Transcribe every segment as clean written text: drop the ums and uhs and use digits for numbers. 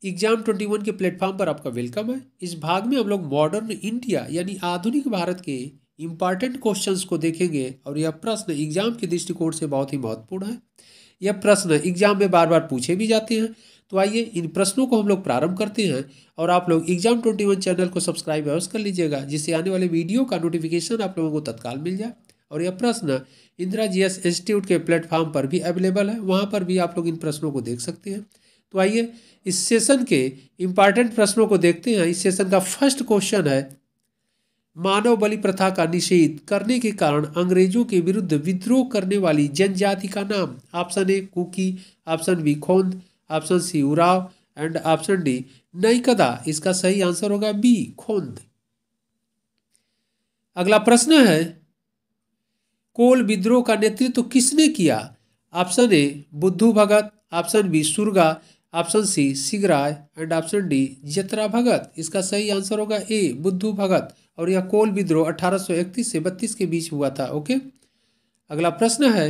Exam 21 के platform पर आपका वेलकम है। इस भाग में हम लोग मॉडर्न इंडिया यानी आधुनिक भारत के इम्पॉर्टेंट क्वेश्चंस को देखेंगे और यह प्रश्न एग्जाम के दृष्टिकोण से बहुत ही महत्वपूर्ण है। यह प्रश्न एग्जाम में बार बार पूछे भी जाते हैं। तो आइए इन प्रश्नों को हम लोग प्रारंभ करते हैं और आप लोग एग्जाम 21 चैनल को सब्सक्राइब अवश्य कर लीजिएगा, जिससे आने वाले वीडियो का नोटिफिकेशन आप लोगों को तत्काल मिल जाए। और यह प्रश्न इंदिरा जीएस इंस्टीट्यूट के प्लेटफॉर्म पर भी अवेलेबल है, वहाँ पर भी आप लोग इन प्रश्नों को देख सकते हैं। तो आइए इस सेशन के इम्पॉर्टेंट प्रश्नों को देखते हैं। इस सेशन का फर्स्ट क्वेश्चन है, मानव बलि प्रथा का निषेध करने के कारण अंग्रेजों के विरुद्ध विद्रोह करने वाली जनजाति का नाम। Option A Kuki, option B Khond, option C Oraon and option D Naikda. इसका सही आंसर होगा बी खोंद। अगला प्रश्न है, कोल विद्रोह का नेतृत्व किसने किया। Option A Buddhu Bhagat, option B Surga, option C Sigrai and option D Jatra Bhagat. इसका सही आंसर होगा ए बुद्धू भगत। और यह कोल विद्रोह 1831 से 32 के बीच हुआ था। ओके, अगला प्रश्न है,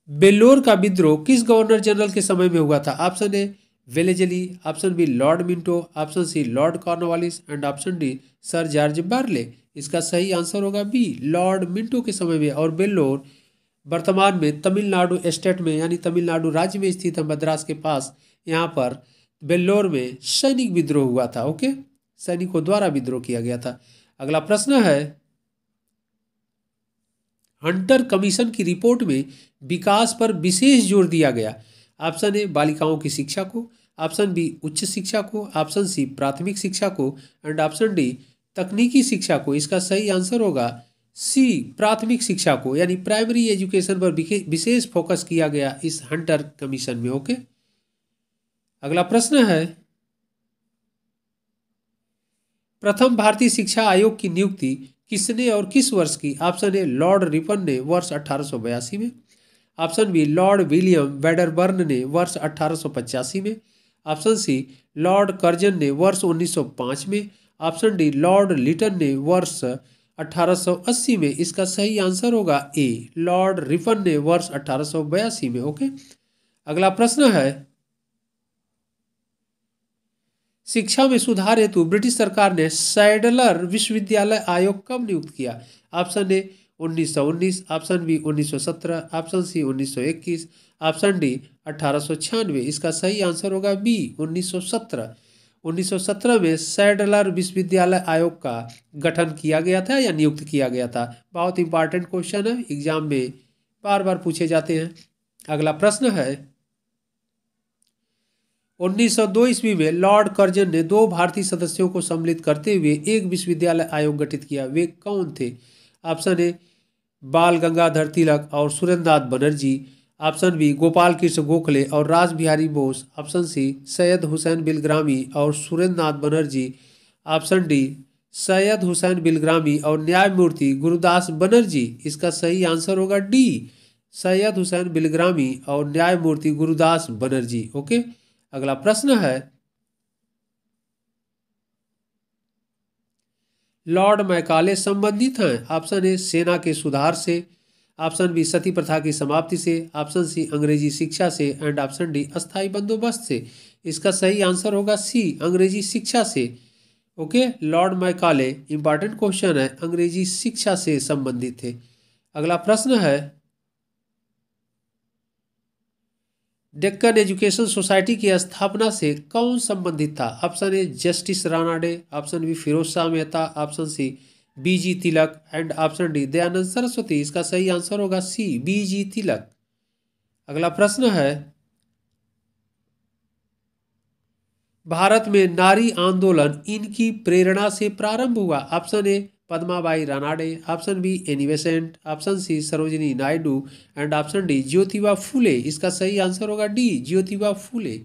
बेल्लोर का विद्रोह किस गवर्नर जनरल के समय में हुआ था। Option A Wellesley, option B Lord Minto, option C Lord Cornwallis and option D Sir George Barlow. इसका सही आंसर होगा बी लॉर्ड मिंटो के समय में। और बेल्लोर वर्तमान में तमिलनाडु स्टेट में यानी तमिलनाडु राज्य में स्थित है, मद्रास के पास। यहाँ पर बेल्लोर में सैनिक विद्रोह हुआ था। ओके, सैनिकों द्वारा विद्रोह किया गया था। अगला प्रश्न है, हंटर कमीशन की रिपोर्ट में विकास पर विशेष जोर दिया गया। ऑप्शन ए बालिकाओं की शिक्षा को, ऑप्शन बी उच्च शिक्षा को, ऑप्शन सी प्राथमिक शिक्षा को एंड ऑप्शन डी तकनीकी शिक्षा को। इसका सही आंसर होगा सी प्राथमिक शिक्षा को, यानी प्राइमरी एजुकेशन पर विशेष फोकस किया गया इस हंटर कमीशन में। ओके, अगला प्रश्न है, प्रथम भारतीय शिक्षा आयोग की नियुक्ति किसने और किस वर्ष की। ऑप्शन ए लॉर्ड रिपन ने वर्ष 1882 में, option B Lord William Wedderburn ने वर्ष 1885 में, ऑप्शन सी लॉर्ड कर्जन ने वर्ष 1905 में, ऑप्शन डी लॉर्ड लिटन ने वर्ष 1880 में। इसका सही आंसर होगा ए लॉर्ड रिपन ने वर्ष 1882 में। ओके, अगला प्रश्न है, शिक्षा में सुधार हेतु ब्रिटिश सरकार ने सैडलर विश्वविद्यालय आयोग कब नियुक्त किया। Option A 1919, option B 1917, option C 1921, option D 1896। इसका सही आंसर होगा बी 1917। 1917 में सैडलर विश्वविद्यालय आयोग का गठन किया गया था या नियुक्त किया गया था। बहुत इंपॉर्टेंट क्वेश्चन है, एग्जाम में बार बार पूछे जाते हैं। अगला प्रश्न है, 1902 ईस्वी में लॉर्ड कर्जन ने 2 भारतीय सदस्यों को सम्मिलित करते हुए एक विश्वविद्यालय आयोग गठित किया। वे कौन थे। ऑप्शन ए बाल गंगाधर तिलक और सुरेंद्रनाथ बनर्जी, ऑप्शन बी गोपाल कृष्ण गोखले और राज बिहारी बोस, ऑप्शन सी सैयद हुसैन बिलग्रामी और सुरेंद्रनाथ बनर्जी, ऑप्शन डी सैयद हुसैन बिलग्रामी और न्यायमूर्ति गुरुदास बनर्जी। इसका सही आंसर होगा डी सैयद हुसैन बिलग्रामी और न्यायमूर्ति गुरुदास बनर्जी। ओके, अगला प्रश्न है, लॉर्ड मैकाले संबंधित हैं। ऑप्शन ए सेना के सुधार से, ऑप्शन बी सती प्रथा की समाप्ति से, ऑप्शन सी अंग्रेजी शिक्षा से एंड ऑप्शन डी अस्थायी बंदोबस्त से। इसका सही आंसर होगा सी अंग्रेजी शिक्षा से। Okay, Lord Macaulay important question है, अंग्रेजी शिक्षा से संबंधित थे। अगला प्रश्न है, डेक्कन एजुकेशन सोसाइटी की स्थापना से कौन संबंधित था। Option A justice Ranade, option B Firoz Shah Mehta, option C BG Tilak and option D Dayanand Saraswati. इसका सही आंसर होगा सी बीजी तिलक। अगला प्रश्न है, भारत में नारी आंदोलन इनकी प्रेरणा से प्रारंभ हुआ। Option A Padmabai Ranade, option B Annie Besant, option C Sarojini Naidu and option D Jyotiba Phule. इसका सही आंसर होगा डी ज्योतिबा फूले।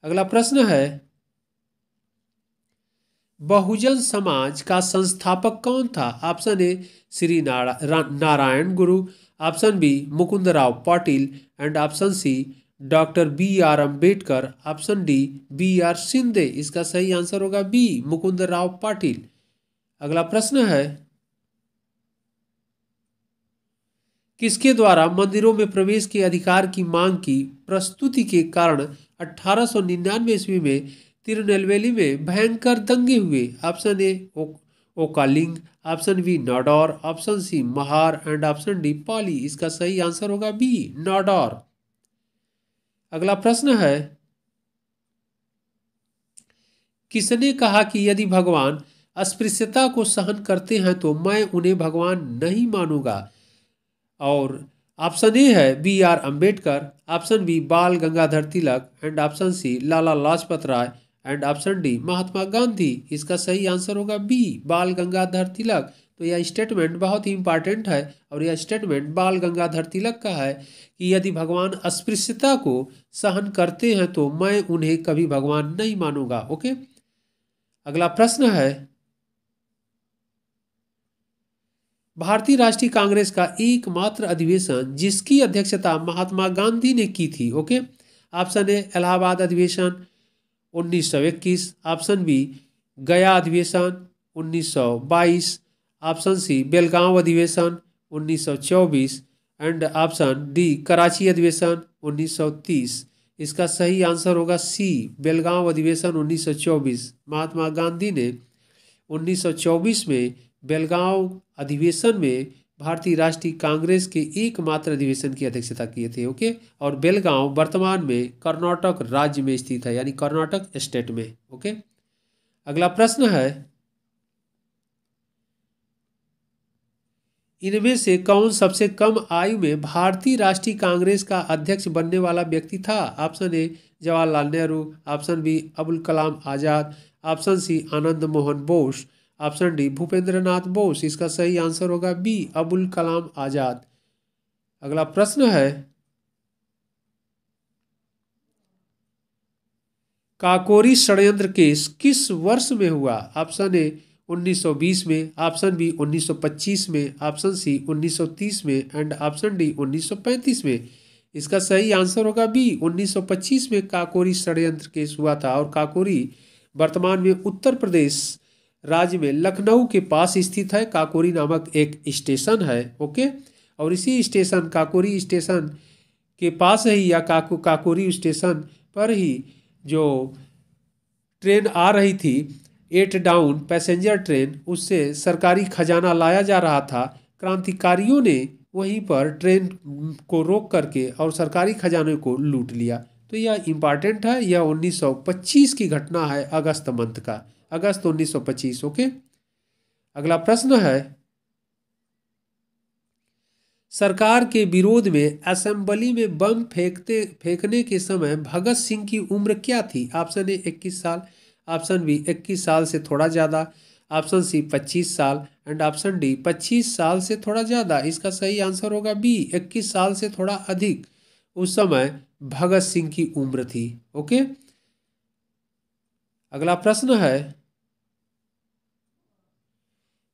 अगला प्रश्न है, बहुजन समाज का संस्थापक कौन था। Option A Shri Narayan Guru, option B Mukundrao Patil and option C doctor BR Ambedkar, option D BR Shinde. इसका सही आंसर होगा बी मुकुंदराव पाटिल। अगला प्रश्न है, किसके द्वारा मंदिरों में प्रवेश के अधिकार की मांग की प्रस्तुति के कारण 1899 ईस्वी में तिरुनेलवेली में भयंकर दंगे हुए? Option A Okaling, option B Nadaur, option C Mahar and option D Pali. इसका सही आंसर होगा बी नाडौर। अगला प्रश्न है, किसने कहा कि यदि भगवान अस्पृश्यता को सहन करते हैं तो मैं उन्हें भगवान नहीं मानूंगा? और ऑप्शन ए है B R Ambedkar, option B Bal Gangadhar Tilak and option C Lala Lajpat Rai and option D Mahatma Gandhi. इसका सही आंसर होगा बी बाल गंगाधर तिलक। तो यह स्टेटमेंट बहुत ही इंपॉर्टेंट है और यह स्टेटमेंट बाल गंगाधर तिलक का है कि यदि भगवान अस्पृश्यता को सहन करते हैं तो मैं उन्हें कभी भगवान नहीं मानूंगा। ओके, अगला प्रश्न है, भारतीय राष्ट्रीय कांग्रेस का एकमात्र अधिवेशन जिसकी अध्यक्षता महात्मा गांधी ने की थी? ओके, ऑप्शन ए इलाहाबाद अधिवेशन 1921, ऑप्शन बी गया अधिवेशन 1922, ऑप्शन सी बेलगांव अधिवेशन 1924 एंड ऑप्शन डी कराची अधिवेशन 1930। इसका सही आंसर होगा सी बेलगांव अधिवेशन 1924। महात्मा गांधी ने 1924 में बेलगांव अधिवेशन में भारतीय राष्ट्रीय कांग्रेस के एकमात्र अधिवेशन की अध्यक्षता किए थे। ओके, और बेलगांव वर्तमान में कर्नाटक राज्य में स्थित है, यानी कर्नाटक स्टेट में। ओके, अगला प्रश्न है, इनमें से कौन सबसे कम आयु में भारतीय राष्ट्रीय कांग्रेस का अध्यक्ष बनने वाला व्यक्ति था? Option A Jawaharlal Nehru, option B Abul Kalam Azad, option C Anand Mohan Bose, option D Bhupendra Nath Bose. इसका सही आंसर होगा बी अबुल कलाम आजाद। अगला प्रश्न है, काकोरी षड्यंत्र केस किस वर्ष में हुआ? ऑप्शन ए 1920 में, ऑप्शन बी 1925 में, ऑप्शन सी 1930 में एंड ऑप्शन डी 1935 में। इसका सही आंसर होगा बी 1925 में काकोरी षड्यंत्र केस हुआ था। और काकोरी वर्तमान में उत्तर प्रदेश राज्य में लखनऊ के पास स्थित है। काकोरी नामक एक स्टेशन है। ओके, और इसी स्टेशन काकोरी स्टेशन के पास ही या काकोरी स्टेशन पर ही जो ट्रेन आ रही थी 8 डाउन पैसेंजर ट्रेन, उससे सरकारी खजाना लाया जा रहा था। क्रांतिकारियों ने वहीं पर ट्रेन को रोक करके और सरकारी खजाने को लूट लिया। तो यह इम्पॉर्टेंट है। यह 1925 की घटना है, अगस्त मंथ का, अगस्त 1925। ओके, अगला प्रश्न है, सरकार के विरोध में असेंबली में बम फेंकने के समय भगत सिंह की उम्र क्या थी? ऑप्शन ए 21 साल, ऑप्शन बी 21 साल से थोड़ा ज़्यादा, ऑप्शन सी 25 साल एंड ऑप्शन डी 25 साल से थोड़ा ज़्यादा। इसका सही आंसर होगा बी 21 साल से थोड़ा अधिक उस समय भगत सिंह की उम्र थी। ओके, अगला प्रश्न है,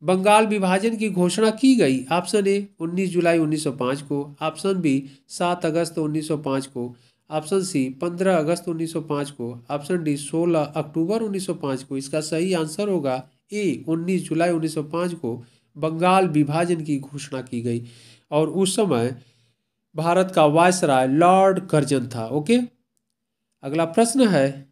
बंगाल विभाजन की घोषणा की गई? ऑप्शन ए 19 जुलाई 1905 को, ऑप्शन बी 7 अगस्त 1905 को, ऑप्शन सी 15 अगस्त 1905 को, ऑप्शन डी 16 अक्टूबर 1905 को। इसका सही आंसर होगा ए 19 जुलाई 1905 को बंगाल विभाजन की घोषणा की गई और उस समय भारत का वायसराय लॉर्ड कर्जन था। ओके, अगला प्रश्न है,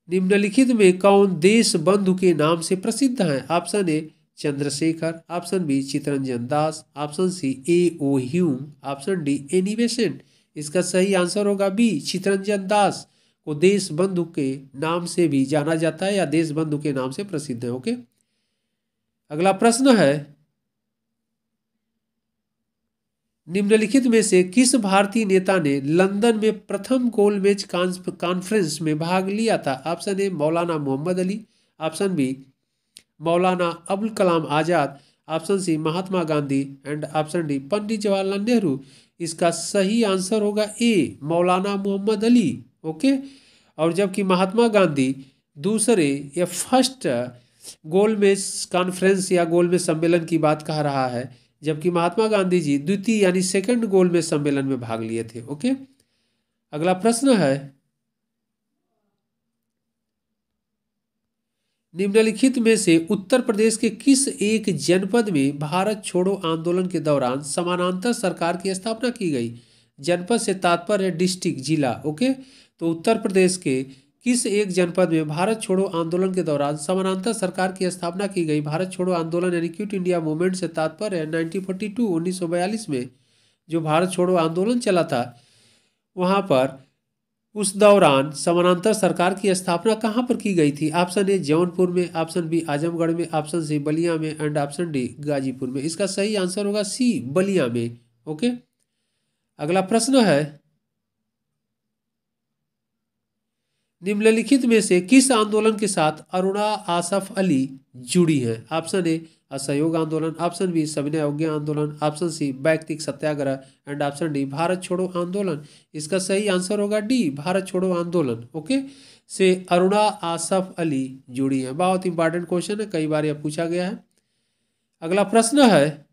निम्नलिखित में कौन देश बंधु के नाम से प्रसिद्ध है? Option A Chandrashekhar, option B Chittaranjan Das, option C A O Hume, option D Annie Besant. इसका सही आंसर होगा बी चित्तरंजन दास को देश बंधु के नाम से भी जाना जाता है या देश बंधु के नाम से प्रसिद्ध है। ओके, अगला प्रश्न है, निम्नलिखित में से किस भारतीय नेता ने लंदन में प्रथम गोलमेज कॉन्फ्रेंस में भाग लिया था? Option A Maulana Mohammad Ali, option B Maulana Abul Kalam Azad, option C Mahatma Gandhi and option D Pandit Jawaharlal Nehru. इसका सही आंसर होगा ए मौलाना मोहम्मद अली। ओके, और जबकि महात्मा गांधी दूसरे या फर्स्ट गोलमेज कॉन्फ्रेंस या गोलमेज सम्मेलन की बात कह रहा है, जबकि महात्मा गांधी जी द्वितीय यानी सेकंड गोलमेज सम्मेलन में भाग लिए थे। ओके, अगला प्रश्न है, निम्नलिखित में से उत्तर प्रदेश के किस एक जनपद में भारत छोड़ो आंदोलन के दौरान समानांतर सरकार की स्थापना की गई? जनपद से तात्पर्य है डिस्ट्रिक्ट, जिला। ओके, तो उत्तर प्रदेश के किस एक जनपद में भारत छोड़ो आंदोलन के दौरान समानांतर सरकार की स्थापना की गई? भारत छोड़ो आंदोलन यानी क्विट इंडिया मूवमेंट से तात्पर्य है 1942 में जो भारत छोड़ो आंदोलन चला था, वहाँ पर उस दौरान समानांतर सरकार की स्थापना कहाँ पर की गई थी? ऑप्शन ए जौनपुर में, ऑप्शन बी आजमगढ़ में, ऑप्शन सी बलिया में एंड ऑप्शन डी गाजीपुर में। इसका सही आंसर होगा सी, बलिया में। ओके, अगला प्रश्न है, निम्नलिखित में से किस आंदोलन के साथ अरुणा आसफ अली जुड़ी हैं? ऑप्शन ए असहयोग आंदोलन, ऑप्शन बी सविनय अवज्ञा आंदोलन, ऑप्शन सी वैयक्तिक सत्याग्रह एंड ऑप्शन डी भारत छोड़ो आंदोलन। इसका सही आंसर होगा डी, भारत छोड़ो आंदोलन। ओके, से अरुणा आसफ अली जुड़ी हैं। बहुत इंपॉर्टेंट क्वेश्चन है, कई बार यह पूछा गया है। अगला प्रश्न है,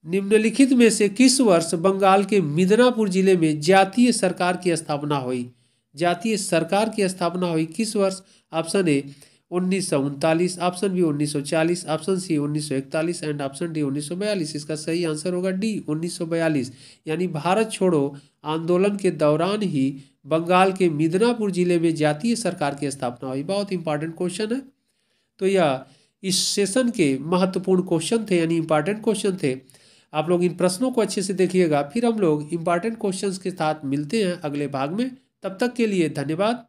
निम्नलिखित में से किस वर्ष बंगाल के मिदनापुर जिले में जातीय सरकार की स्थापना हुई? जातीय सरकार की स्थापना हुई किस वर्ष? Option A 1939, option B 1940, option C 1941 and option D 1942। इसका सही आंसर होगा डी, 1942। यानी भारत छोड़ो आंदोलन के दौरान ही बंगाल के मिदनापुर जिले में जातीय सरकार की स्थापना हुई। बहुत इंपॉर्टेंट क्वेश्चन है। तो यह इस सेशन के महत्वपूर्ण क्वेश्चन थे, यानी इंपॉर्टेंट क्वेश्चन थे। आप लोग इन प्रश्नों को अच्छे से देखिएगा, फिर हम लोग इंपॉर्टेंट क्वेश्चंस के साथ मिलते हैं अगले भाग में। तब तक के लिए धन्यवाद।